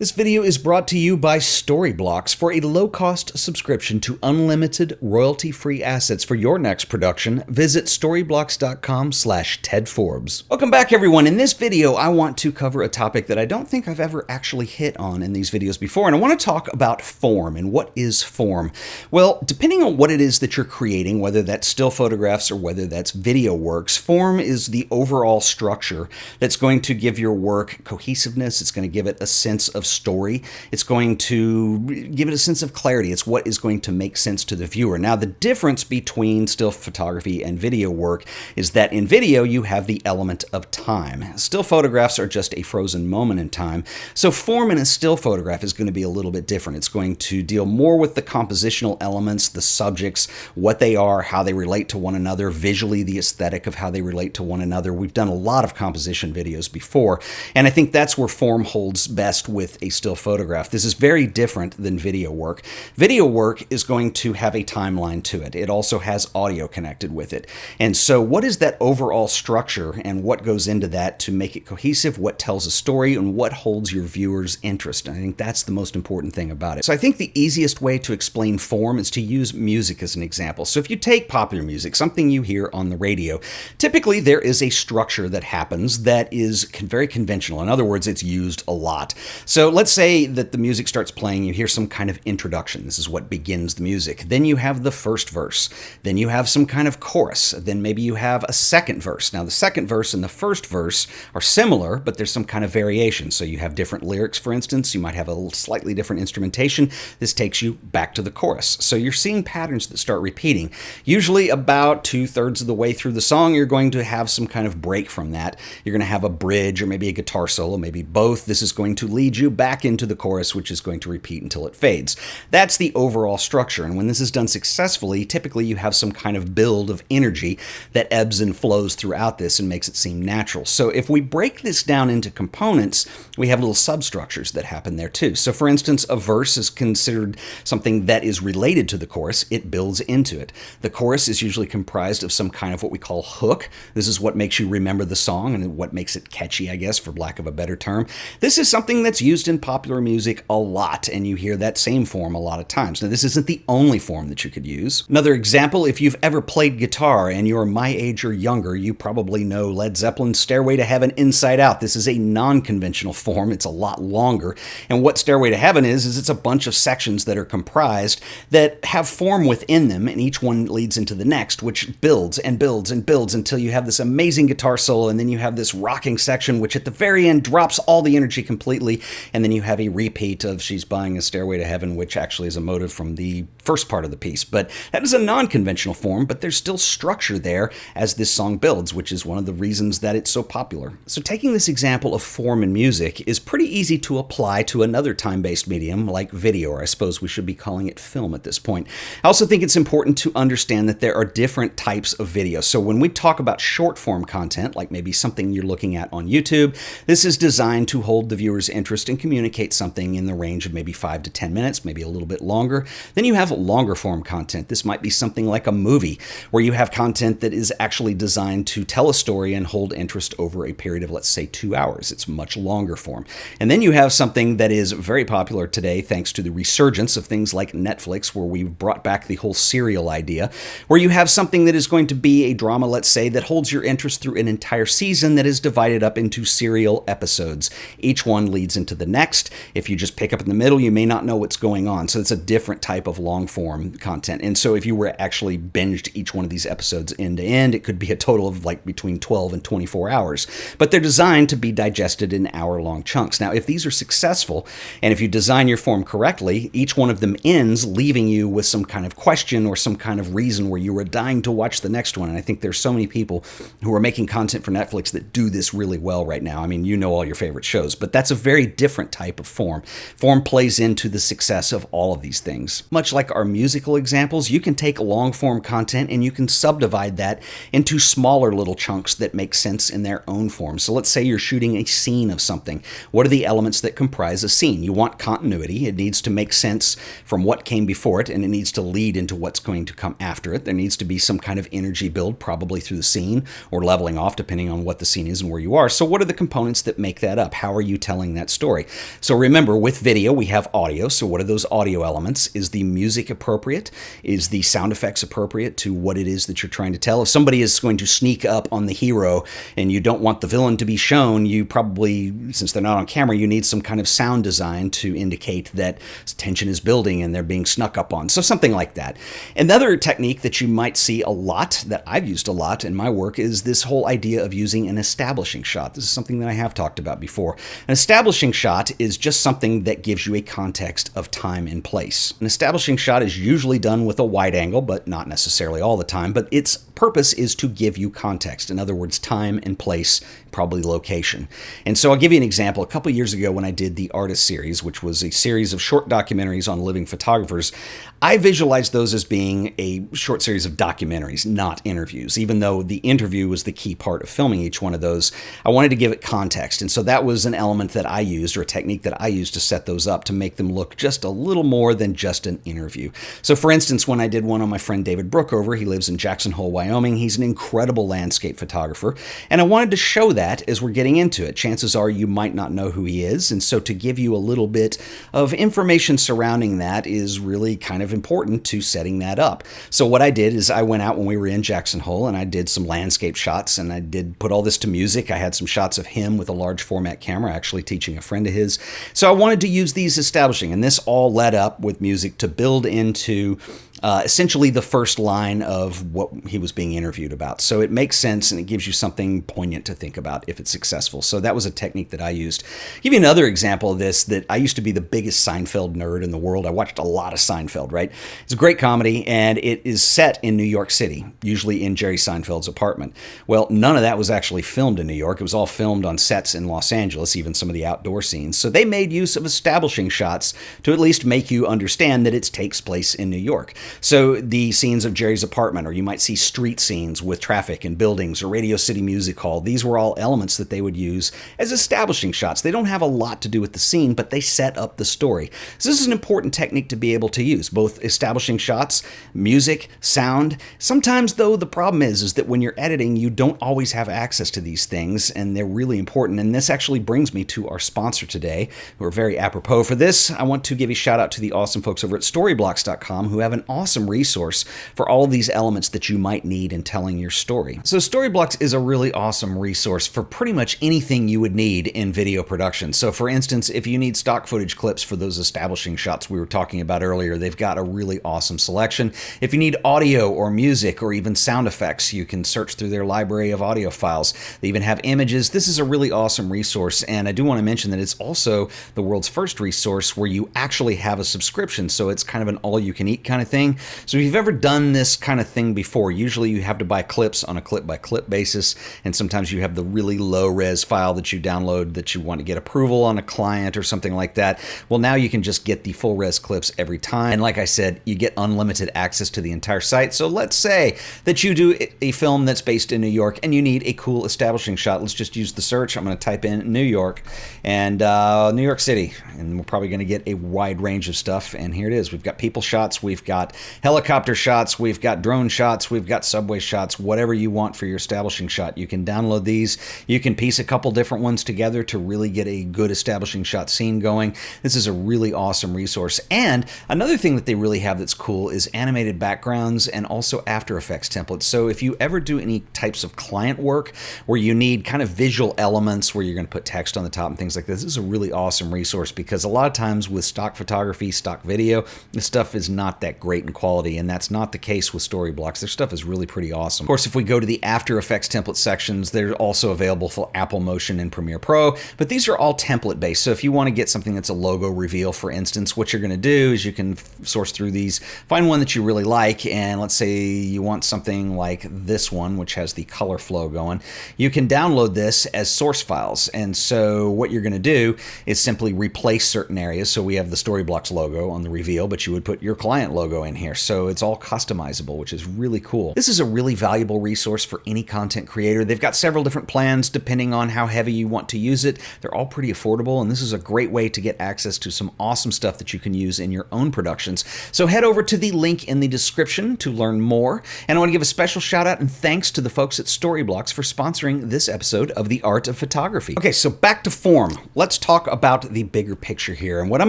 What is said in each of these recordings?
This video is brought to you by Storyblocks. For a low-cost subscription to unlimited royalty-free assets for your next production, visit storyblocks.com/TedForbes. Welcome back, everyone. In this video, I want to cover a topic that I don't think I've ever actually hit on in these videos before, and I want to talk about form. And what is form? Well, depending on what it is that you're creating, whether that's still photographs or whether that's video works, form is the overall structure that's going to give your work cohesiveness. It's going to give it a sense of story. It's going to give it a sense of clarity. It's what is going to make sense to the viewer. Now, the difference between still photography and video work is that in video, you have the element of time. Still photographs are just a frozen moment in time. So form in a still photograph is going to be a little bit different. It's going to deal more with the compositional elements, the subjects, what they are, how they relate to one another, visually the aesthetic of how they relate to one another. We've done a lot of composition videos before, and I think that's where form holds best with a still photograph. This is very different than video work. Video work is going to have a timeline to it. It also has audio connected with it. And so what is that overall structure and what goes into that to make it cohesive, what tells a story, and what holds your viewer's interest? And I think that's the most important thing about it. So I think the easiest way to explain form is to use music as an example. So if you take popular music, something you hear on the radio, typically there is a structure that happens that is very conventional. In other words, it's used a lot. So let's say that the music starts playing, you hear some kind of introduction. This is what begins the music. Then you have the first verse. Then you have some kind of chorus. Then maybe you have a second verse. Now the second verse and the first verse are similar, but there's some kind of variation. So you have different lyrics, for instance. You might have a slightly different instrumentation. This takes you back to the chorus. So you're seeing patterns that start repeating. Usually about 2/3 of the way through the song, you're going to have some kind of break from that. You're going to have a bridge or maybe a guitar solo, maybe both. This is going to lead you back into the chorus, which is going to repeat until it fades. That's the overall structure. And when this is done successfully, typically you have some kind of build of energy that ebbs and flows throughout this and makes it seem natural. So if we break this down into components, we have little substructures that happen there too. So for instance, a verse is considered something that is related to the chorus. It builds into it. The chorus is usually comprised of some kind of what we call hook. This is what makes you remember the song and what makes it catchy, I guess, for lack of a better term. This is something that's used in popular music a lot, and you hear that same form a lot of times. Now, this isn't the only form that you could use. Another example, if you've ever played guitar and you're my age or younger, you probably know Led Zeppelin's Stairway to Heaven Inside Out. This is a non-conventional form. It's a lot longer. And what Stairway to Heaven is it's a bunch of sections that are comprised that have form within them, and each one leads into the next, which builds and builds and builds until you have this amazing guitar solo, and then you have this rocking section, which at the very end drops all the energy completely, and then you have a repeat of She's Buying a Stairway to Heaven, which actually is a motive from the first part of the piece. But that is a non-conventional form, but there's still structure there as this song builds, which is one of the reasons that it's so popular. So taking this example of form in music is pretty easy to apply to another time-based medium like video, or I suppose we should be calling it film at this point. I also think it's important to understand that there are different types of video. So when we talk about short form content, like maybe something you're looking at on YouTube, this is designed to hold the viewer's interest and communicate something in the range of maybe 5 to 10 minutes, maybe a little bit longer. Then you have longer form content. This might be something like a movie, where you have content that is actually designed to tell a story and hold interest over a period of, let's say, 2 hours. It's much longer form. And then you have something that is very popular today, thanks to the resurgence of things like Netflix, where we've brought back the whole serial idea, where you have something that is going to be a drama, let's say, that holds your interest through an entire season that is divided up into serial episodes. Each one leads into the next. If you just pick up in the middle, you may not know what's going on. So it's a different type of long form content. And so if you were actually binged each one of these episodes end to end, it could be a total of like between 12 and 24 hours. But they're designed to be digested in hour-long chunks. Now, if these are successful, and if you design your form correctly, each one of them ends leaving you with some kind of question or some kind of reason where you were dying to watch the next one. And I think there's so many people who are making content for Netflix that do this really well right now. I mean, you know all your favorite shows, but that's a very different type of form. Form plays into the success of all of these things. Much like our musical examples, you can take long form content and you can subdivide that into smaller little chunks that make sense in their own form. So let's say you're shooting a scene of something. What are the elements that comprise a scene? You want continuity. It needs to make sense from what came before it, and it needs to lead into what's going to come after it. There needs to be some kind of energy build, probably through the scene, or leveling off depending on what the scene is and where you are. So what are the components that make that up? How are you telling that story? So remember, with video, we have audio. So what are those audio elements? Is the music appropriate? Is the sound effects appropriate to what it is that you're trying to tell? If somebody is going to sneak up on the hero and you don't want the villain to be shown, you probably, since they're not on camera, you need some kind of sound design to indicate that tension is building and they're being snuck up on. So something like that. Another technique that you might see a lot, that I've used a lot in my work, is this whole idea of using an establishing shot. This is something that I have talked about before. An establishing shot is just something that gives you a context of time and place. An establishing shot is usually done with a wide angle, but not necessarily all the time, but its purpose is to give you context. In other words, time and place, probably location. And so I'll give you an example. A couple years ago when I did the Artist Series, which was a series of short documentaries on living photographers, I visualized those as being a short series of documentaries, not interviews. Even though the interview was the key part of filming each one of those, I wanted to give it context. And so that was an element that I used, or a technique that I used, to set those up to make them look just a little more than just an interview. So for instance, when I did one on my friend David Brookover, he lives in Jackson Hole, Wyoming. He's an incredible landscape photographer. And I wanted to show that as we're getting into it. Chances are you might not know who he is. And so to give you a little bit of information surrounding that is really kind of important to setting that up. So what I did is I went out when we were in Jackson Hole and I did some landscape shots, and I did put all this to music. I had some shots of him with a large format camera, actually teaching a friend of his. So I wanted to use these establishing, and this all led up with music to build into essentially the first line of what he was being interviewed about. So it makes sense and it gives you something poignant to think about if it's successful. So that was a technique that I used. I'll give you another example of this, that I used to be the biggest Seinfeld nerd in the world. I watched a lot of Seinfeld, right? It's a great comedy, and it is set in New York City, usually in Jerry Seinfeld's apartment. Well, none of that was actually filmed in New York. It was all filmed on sets in Los Angeles, even some of the outdoor scenes. So they made use of establishing shots to at least make you understand that it takes place in New York. So the scenes of Jerry's apartment, or you might see street scenes with traffic and buildings, or Radio City Music Hall, these were all elements that they would use as establishing shots. They don't have a lot to do with the scene, but they set up the story. So this is an important technique to be able to use, both establishing shots, music, sound. Sometimes, though, the problem is that when you're editing, you don't always have access to these things, and they're really important. And this actually brings me to our sponsor today, who are very apropos for this. I want to give a shout out to the awesome folks over at Storyblocks.com, who have an awesome resource for all of these elements that you might need in telling your story. So Storyblocks is a really awesome resource for pretty much anything you would need in video production. So for instance, if you need stock footage clips for those establishing shots we were talking about earlier, they've got a really awesome selection. If you need audio or music or even sound effects, you can search through their library of audio files. They even have images. This is a really awesome resource, and I do want to mention that it's also the world's first resource where you actually have a subscription, so it's kind of an all-you-can-eat kind of thing. So if you've ever done this kind of thing before, usually you have to buy clips on a clip-by-clip basis, and sometimes you have the really low-res file that you download that you want to get approval on a client or something like that. Well, now you can just get the full-res clips every time, and like I said, you get unlimited access to the entire site. So let's say that you do a film that's based in New York and you need a cool establishing shot. Let's just use the search. I'm going to type in New York and New York City, and we're probably going to get a wide range of stuff, and here it is. We've got people shots, we've got helicopter shots, we've got drone shots, we've got subway shots, whatever you want for your establishing shot. You can download these. You can piece a couple different ones together to really get a good establishing shot scene going. This is a really awesome resource. And another thing that they really have that's cool is animated backgrounds and also After Effects templates. So if you ever do any types of client work where you need kind of visual elements where you're going to put text on the top and things like this is a really awesome resource, because a lot of times with stock photography, stock video, this stuff is not that great in quality, and that's not the case with Storyblocks. Their stuff is really pretty awesome. Of course, if we go to the After Effects template sections, they're also available for Apple Motion and Premiere Pro, but these are all template based. So if you want to get something that's a logo reveal, for instance, what you're going to do is you can source through these, find one that you really like, and let's say you want something like this one, which has the color flow going. You can download this as source files, and so what you're going to do is simply replace certain areas. So we have the Storyblocks logo on the reveal, but you would put your client logo in in here, so it's all customizable, which is really cool. This is a really valuable resource for any content creator. They've got several different plans depending on how heavy you want to use it. They're all pretty affordable, and this is a great way to get access to some awesome stuff that you can use in your own productions. So head over to the link in the description to learn more. And I want to give a special shout out and thanks to the folks at Storyblocks for sponsoring this episode of The Art of Photography. Okay, so back to form. Let's talk about the bigger picture here. And what I'm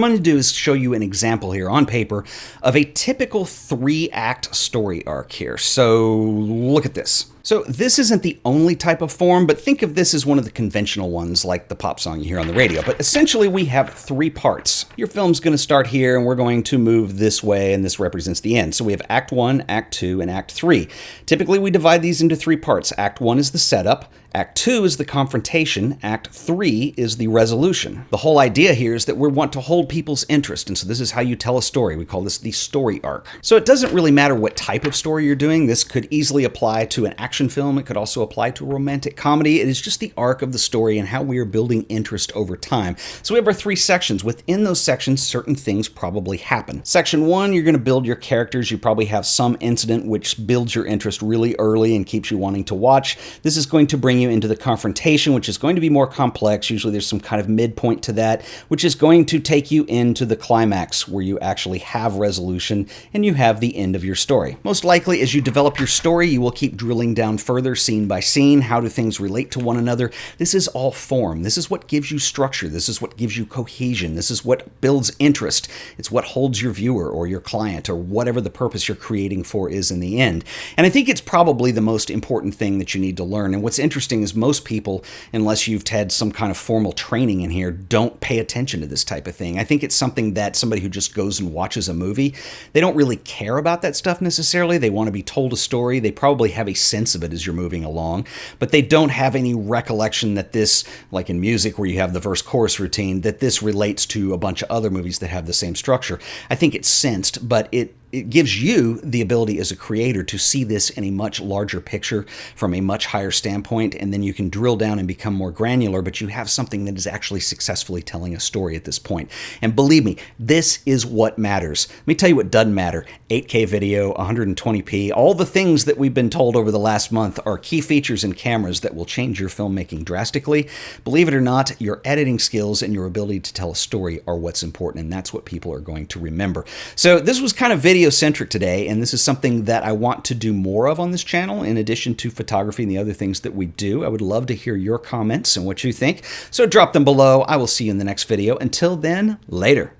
going to do is show you an example here on paper of a typical 3-act story arc here. So look at this. So this isn't the only type of form, but think of this as one of the conventional ones, like the pop song you hear on the radio. But essentially we have 3 parts. Your film's going to start here, and we're going to move this way, and this represents the end. So we have Act 1, Act 2, and Act 3. Typically we divide these into 3 parts. Act 1 is the setup. Act 2 is the confrontation. Act 3 is the resolution. The whole idea here is that we want to hold people's interest, and so this is how you tell a story. We call this the story arc. So it doesn't really matter what type of story you're doing. This could easily apply to an action film. It could also apply to a romantic comedy. It is just the arc of the story and how we are building interest over time. So we have our 3 sections. Within those sections, certain things probably happen. Section 1, you're going to build your characters. You probably have some incident which builds your interest really early and keeps you wanting to watch. This is going to bring you into the confrontation, which is going to be more complex. Usually there's some kind of midpoint to that, which is going to take you into the climax where you actually have resolution and you have the end of your story. Most likely, as you develop your story, you will keep drilling down further, scene by scene. How do things relate to one another? This is all form. This is what gives you structure. This is what gives you cohesion. This is what builds interest. It's what holds your viewer or your client or whatever the purpose you're creating for is in the end. And I think it's probably the most important thing that you need to learn. And what's interesting is most people, unless you've had some kind of formal training in here, don't pay attention to this type of thing. I think it's something that somebody who just goes and watches a movie, they don't really care about that stuff necessarily. They want to be told a story. They probably have a sense of it as you're moving along, but they don't have any recollection that this, like in music where you have the verse-chorus routine, that this relates to a bunch of other movies that have the same structure. I think it's sensed, but it gives you the ability as a creator to see this in a much larger picture from a much higher standpoint, and then you can drill down and become more granular, but you have something that is actually successfully telling a story at this point. And believe me, this is what matters. Let me tell you what doesn't matter. 8K video, 120p, all the things that we've been told over the last month are key features in cameras that will change your filmmaking drastically. Believe it or not, your editing skills and your ability to tell a story are what's important, and that's what people are going to remember. So this was kind of video-centric today, and this is something that I want to do more of on this channel in addition to photography and the other things that we do. I would love to hear your comments and what you think, so drop them below. I will see you in the next video. Until then, later.